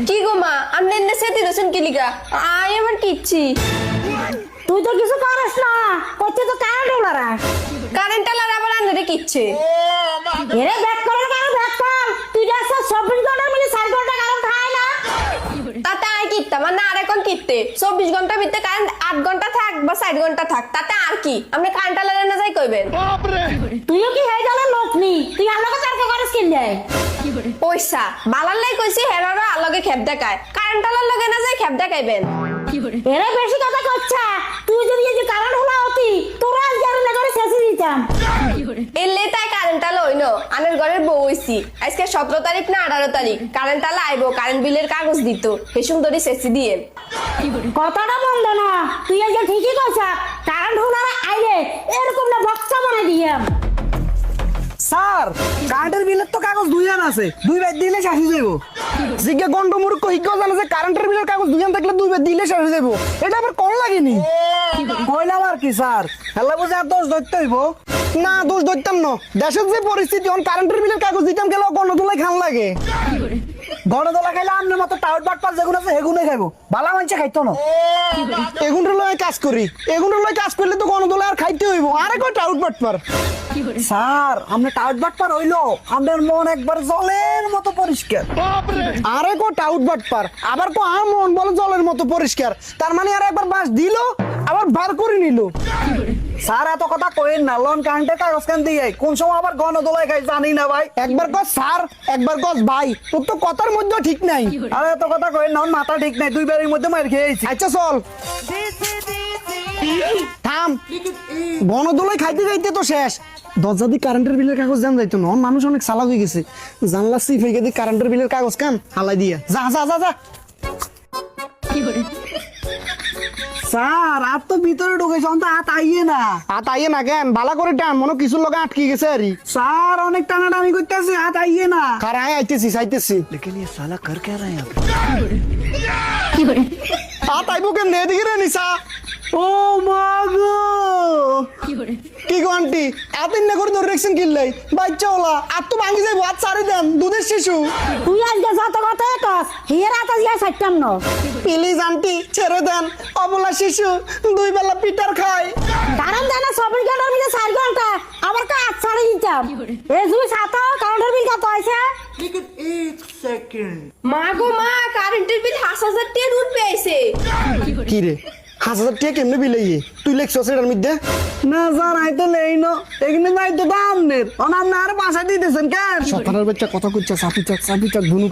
কি গো মা আপনি এনে সেতি দছেন কি লিগা আই আমার কিচ্ছি তুই তো কিছু করিস না করছে তো কারেন্ট ওলারা কারেন্ট আলার আবার আনরে কিচ্ছে এরে ব্যাক করার কারণ ব্যাক কর তুই যাস 24 ঘন্টার মধ্যে 4 ঘন্টা কারেন্ট খায় না তাতে আই কিত্তা মানে আর এখন কিত্তে 24 ঘন্টার ভিতরে কারেন্ট 8 ঘন্টা থাক বা 60 ঘন্টা থাক তাতে আর কি আপনি কারেন্ট আলার না যাই কইবেন তুইও কি হয়ে গেল লোক নি তুই আমাকে তর্ক করিস কি লাই পয়সা বালার লাই কইছি হেরারও আলগে খেপ দেখায় কারেন্ট আলার লগে না যাই খেপ দেখাইবেন এরে বেশি কথা কইছা তুই যদি এই যে কারেন্ট হলা হতি তোরা আজ গাড়ি লাগারে শেষ দিতাম এলে তাই কারেন্ট আলো হইনো আনের ঘরের বউ হইছি আজকে 17 তারিখ না 18 তারিখ কারেন্ট আলো আইবো কারেন্ট বিলের কাগজ দিত হেসুম ধরে শেষি দিয়ে কথাটা বন্ধ না তুই আজ ঠিকই কইছা কারেন্ট হলা আইলে এরকম না বক্সা বানাই দিয়াম স্যার কারেন্টের বিলের তো কাগজ দুইয়ান আছে দুইবার দিলে শেষ হয়ে যাবো জিজ্ঞা গন্ড মূর্খ হিজ্ঞ জানে যে কারেন্টের বিলের কাগজ দুইয়ান থাকলে দুইবার দিলে শেষ হয়ে যাবো এটা আবার কোন লাগেনি কইলাম আর কি স্যার হেলা বুঝে আর দোষ ধরতে হইব না দোষ ধরতাম না দেশের যে পরিস্থিতি এখন কারেন্টের বিলের কাগজ দিতাম গেল গণদোলাই খান লাগে গণদোলা খাইলে আপনার মতো টাউট বাটপার যেগুলো আছে সেগুলোই খাইবো বালা মানছে খাইতো না এগুলোর লয় কাজ করি এগুলোর লয় কাজ করলে তো গণদোলা আর খাইতে হইব আরে কই টাউট বাটপার স্যার আমরা টাউট বাটপার হইলো আপনার মন একবার জলের মতো পরিষ্কার আরে কো টাউট বাটপার আবার কো আমার মন বলে জলের মতো পরিষ্কার তার মানে আর একবার বাস দিল আবার বার করে নিল স্যার এত কথা কইেন না লোন কারেন্টের কাগজ কান দিয়ে কোন সময় আবার গণদোলায় খাই জানি না ভাই একবার কস স্যার একবার কস ভাই তোর তো কথার মধ্যে ঠিক নাই আরে এত কথা কইেন না মাথা ঠিক নাই দুই বারের মধ্যে মার খেয়েছি আচ্ছা চল থাম গণদোলায় খাইতে খাইতে তো শেষ দরজা দিয়ে কারেন্টের বিলের কাগজ জান যাইতো না মানুষ অনেক চালাক হয়ে গেছে জানলা সিফ হয়ে গেছে কারেন্টের বিলের কাগজ কান হালাই দিয়া যা যা যা যা স্যার আর তো ভিতরে ঢুকেছে অন্ত হাত আইয়ে না হাত আইয়ে না কেন বালা করে টান মনে কিছুর লগে আটকে গেছে আরি স্যার অনেক টানাটানি করতেছে হাত আইয়ে না কারাই আইতেছি চাইতেছি লেকিন ये साला कर क्या रहा है यहाँ पे হাত আইবো কেন এদিকে রে নিসা ও মা গো কি গো আন্টি এতদিন না করে ধরে রেখছেন কিনলাই বাচ্চা ওলা আর তো ভাঙি যাইবো হাত ছাড়ি দেন দুধের শিশু তুই আজকে যত কথা কস হিয়ার আতা দিয়া ছাড়তাম না প্লিজ আন্টি ছেড়ে দেন অবলা শিশু দুই বেলা পিটার খায় কারণ জানা 24 ঘন্টার মধ্যে 4 ঘন্টা আবার কা আট ছাড়ি দিতাম এই তুই সাতা কাউন্টার বিল কত আছে মা গো মা কারেন্টের বিল 5000 টাকা উঠবে আইছে কি রে 1000 টাকা কেমনে বিলাইয়ে তুই লেখছস এটার মধ্যে না স্যার আই তো লেই না এখানে নাই তো দাম নে অনার না আর 5 দিতেছেন কেন সকালের বাচ্চা কথা কইছা সাপি চাক ধুনু